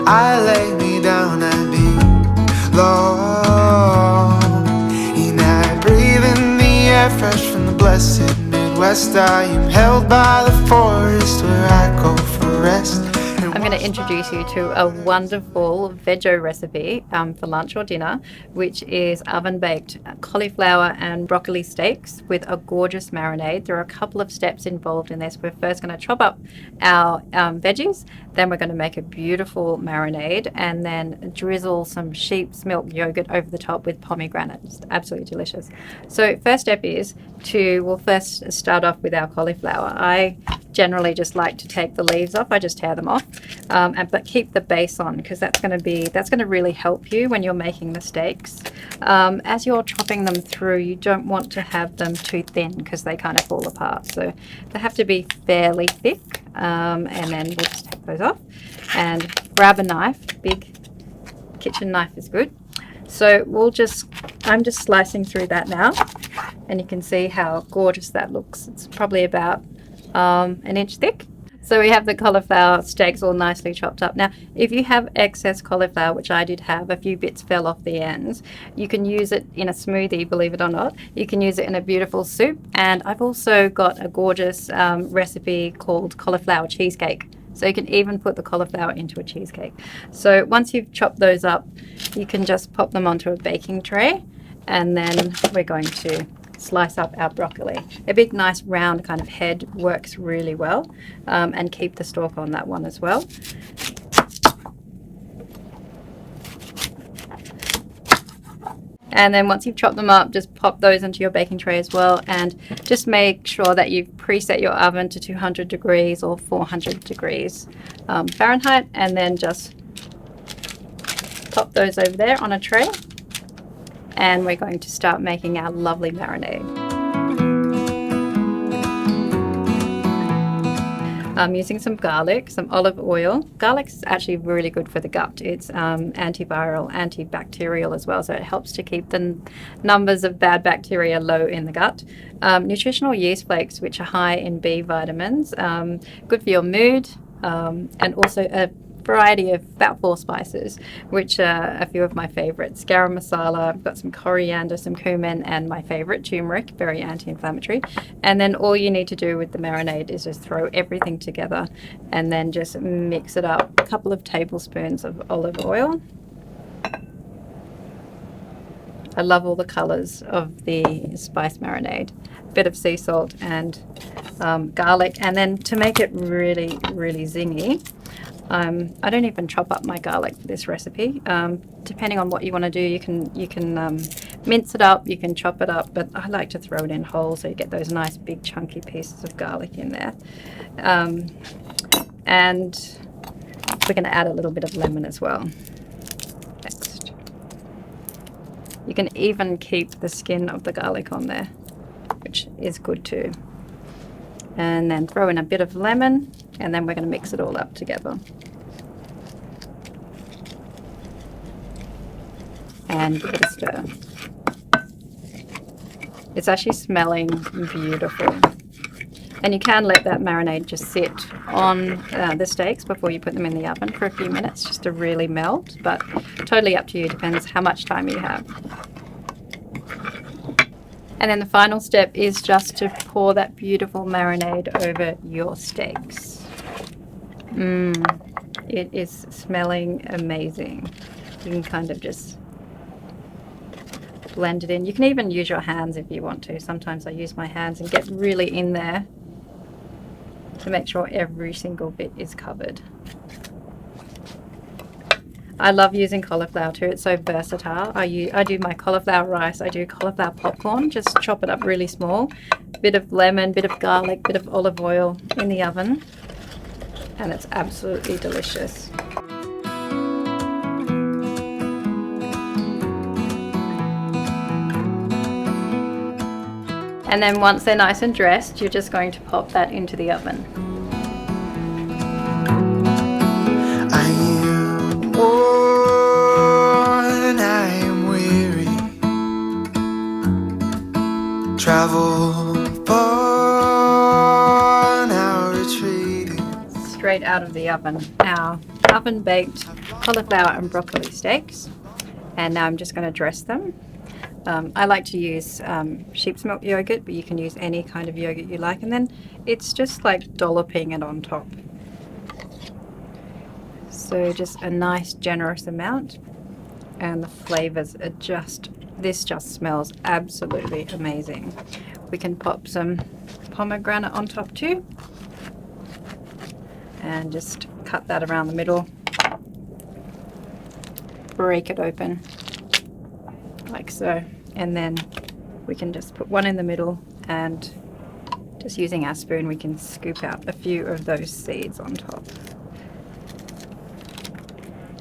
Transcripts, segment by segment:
I lay me down and be long. And I breathe in the air fresh from the blessed Midwest. I am held by the forest where I go for rest. I'm going to introduce you to a wonderful veggie recipe for lunch or dinner, which is oven-baked cauliflower and broccoli steaks with a gorgeous marinade. There are a couple of steps involved in this. We're first going to chop up our veggies, then we're going to make a beautiful marinade, and then drizzle some sheep's milk yogurt over the top with pomegranate. It's absolutely delicious. So first step is we'll first start off with our cauliflower. I generally just like to take the leaves off. I just tear them off, but keep the base on, because that's going to really help you when you're making the steaks. As you're chopping them through, you don't want to have them too thin because they kind of fall apart. So they have to be fairly thick, and then we'll just take those off and grab a knife. Big kitchen knife is good. So I'm just slicing through that now, and you can see how gorgeous that looks. It's probably about an inch thick. So we have the cauliflower steaks all nicely chopped up. Now, if you have excess cauliflower, which I did have, a few bits fell off the ends, you can use it in a smoothie, believe it or not. You can use it in a beautiful soup. And I've also got a gorgeous recipe called cauliflower cheesecake. So you can even put the cauliflower into a cheesecake. So once you've chopped those up, you can just pop them onto a baking tray, and then we're going to slice up our broccoli. A big nice round kind of head works really well, and keep the stalk on that one as well. And then once you've chopped them up, just pop those into your baking tray as well, and just make sure that you've preset your oven to 200 degrees or 400 degrees Fahrenheit, and then just pop those over there on a tray. And we're going to start making our lovely marinade. I'm using some garlic, some olive oil. Garlic is actually really good for the gut. It's antiviral, antibacterial as well, so it helps to keep the numbers of bad bacteria low in the gut. Nutritional yeast flakes, which are high in B vitamins, good for your mood, and also a variety of about 4 spices, which are a few of my favorites. Garam masala, I've got some coriander, some cumin, and my favorite, turmeric, very anti-inflammatory. And then all you need to do with the marinade is just throw everything together and then just mix it up. A couple of tablespoons of olive oil. I love all the colors of the spice marinade. A bit of sea salt and garlic. And then to make it really, really zingy, I don't even chop up my garlic for this recipe. Depending on what you want to do, you can mince it up, you can chop it up, but I like to throw it in whole so you get those nice big chunky pieces of garlic in there. And we're going to add a little bit of lemon as well. Next. You can even keep the skin of the garlic on there, which is good too. And then throw in a bit of lemon, and then we're going to mix it all up together. And give it a stir. It's actually smelling beautiful. And you can let that marinade just sit on the steaks before you put them in the oven for a few minutes just to really melt, but totally up to you, depends how much time you have. And then the final step is just to pour that beautiful marinade over your steaks. It is smelling amazing. You can kind of just blend it in. You can even use your hands if you want to. Sometimes I use my hands and get really in there to make sure every single bit is covered. I love using cauliflower too. It's so versatile. I do my cauliflower rice. I do cauliflower popcorn. Just chop it up really small. Bit of lemon, bit of garlic, bit of olive oil in the oven. And it's absolutely delicious. And then once they're nice and dressed, you're just going to pop that into the oven. I am worn, I am weary. Travel far, now retreating. Straight out of the oven. Our oven baked cauliflower and broccoli steaks. And now I'm just going to dress them. I like to use sheep's milk yogurt, but you can use any kind of yogurt you like. And then it's just like dolloping it on top. So just a nice generous amount. And the flavors are this just smells absolutely amazing. We can pop some pomegranate on top too. And just cut that around the middle. Break it open like so, and then we can just put one in the middle, and just using our spoon we can scoop out a few of those seeds on top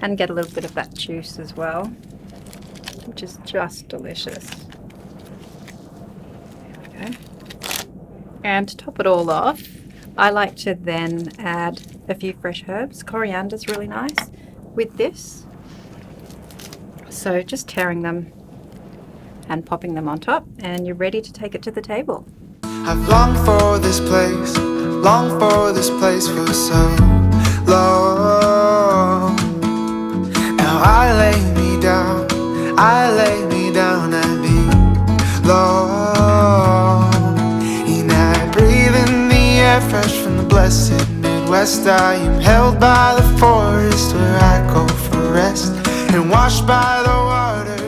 and get a little bit of that juice as well, which is just delicious. There we go. And to top it all off, I like to then add a few fresh herbs. Coriander's really nice with this. So just tearing them and popping them on top, and you're ready to take it to the table. I've longed for this place for so long. Now I lay me down and be long. And I breathe in the air fresh from the blessed Midwest. I am held by the forest where I go for rest, and washed by the water